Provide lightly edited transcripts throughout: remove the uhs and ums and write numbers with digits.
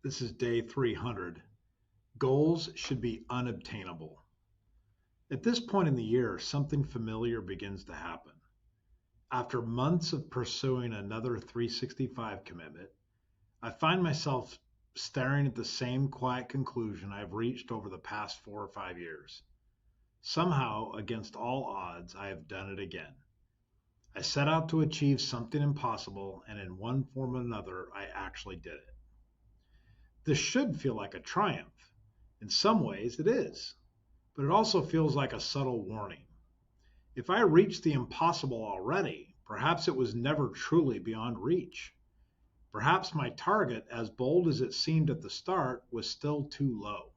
This is day 300. Goals should be unobtainable. At this point in the year, something familiar begins to happen. After months of pursuing another 365 commitment, I find myself staring at the same quiet conclusion I've reached over the past 4 or 5 years. Somehow, against all odds, I have done it again. I set out to achieve something impossible, and in one form or another, I actually did it. This should feel like a triumph. In some ways, it is, but it also feels like a subtle warning. If I reached the impossible already, perhaps it was never truly beyond reach. Perhaps my target, as bold as it seemed at the start, was still too low.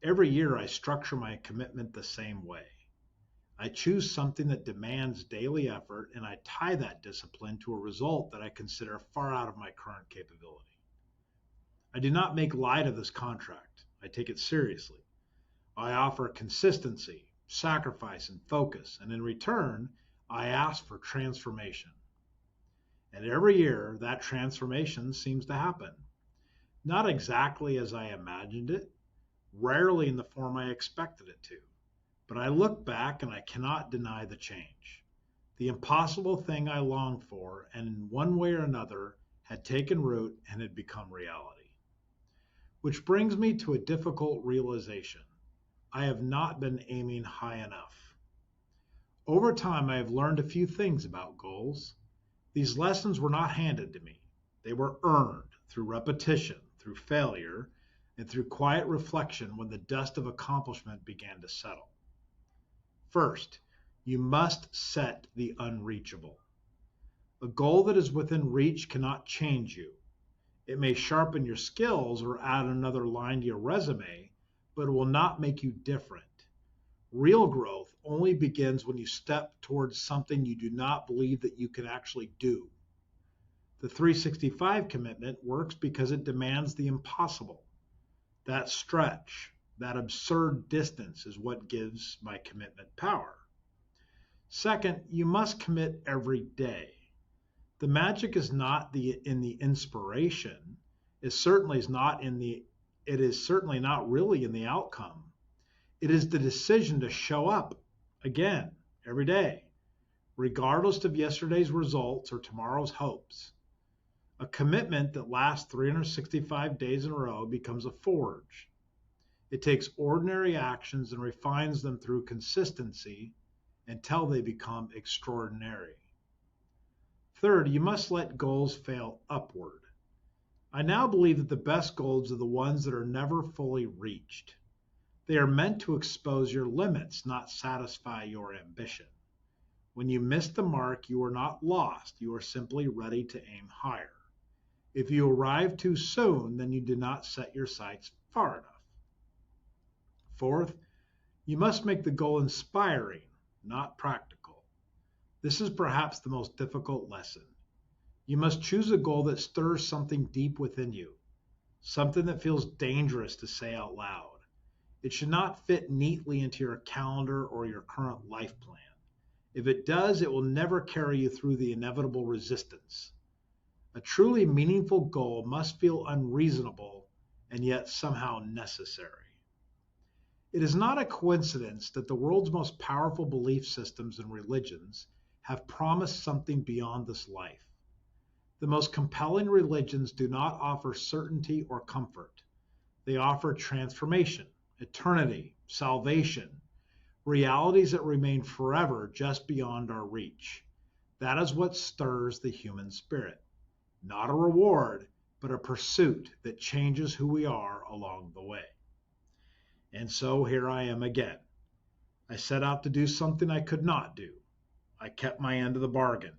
Every year, I structure my commitment the same way. I choose something that demands daily effort, and I tie that discipline to a result that I consider far out of my current capability. I do not make light of this contract. I take it seriously. I offer consistency, sacrifice, and focus, and in return, I ask for transformation. And every year, that transformation seems to happen. Not exactly as I imagined it, rarely in the form I expected it to, but I look back and I cannot deny the change. The impossible thing I longed for, and in one way or another, had taken root and had become reality. Which brings me to a difficult realization. I have not been aiming high enough. Over time, I have learned a few things about goals. These lessons were not handed to me. They were earned through repetition, through failure, and through quiet reflection when the dust of accomplishment began to settle. First, you must set the unreachable. A goal that is within reach cannot change you. It may sharpen your skills or add another line to your resume, but it will not make you different. Real growth only begins when you step towards something you do not believe that you can actually do. The 365 commitment works because it demands the impossible. That stretch, that absurd distance is what gives my commitment power. Second, you must commit every day. The magic is not in the inspiration. It is certainly not really in the outcome. It is the decision to show up again every day, regardless of yesterday's results or tomorrow's hopes. A commitment that lasts 365 days in a row becomes a forge. It takes ordinary actions and refines them through consistency until they become extraordinary. Third, you must let goals fail upward. I now believe that the best goals are the ones that are never fully reached. They are meant to expose your limits, not satisfy your ambition. When you miss the mark, you are not lost. You are simply ready to aim higher. If you arrive too soon, then you did not set your sights far enough. Fourth, you must make the goal inspiring, not practical. This is perhaps the most difficult lesson. You must choose a goal that stirs something deep within you, something that feels dangerous to say out loud. It should not fit neatly into your calendar or your current life plan. If it does, it will never carry you through the inevitable resistance. A truly meaningful goal must feel unreasonable and yet somehow necessary. It is not a coincidence that the world's most powerful belief systems and religions have promised something beyond this life. The most compelling religions do not offer certainty or comfort. They offer transformation, eternity, salvation, realities that remain forever just beyond our reach. That is what stirs the human spirit. Not a reward, but a pursuit that changes who we are along the way. And so here I am again. I set out to do something I could not do. I kept my end of the bargain.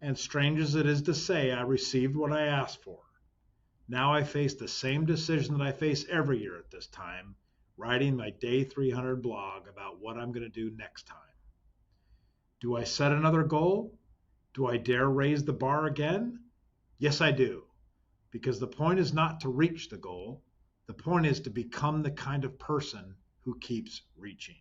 And strange as it is to say, I received what I asked for. Now I face the same decision that I face every year at this time, writing my Day 300 blog about what I'm going to do next time. Do I set another goal? Do I dare raise the bar again? Yes, I do. Because the point is not to reach the goal. The point is to become the kind of person who keeps reaching.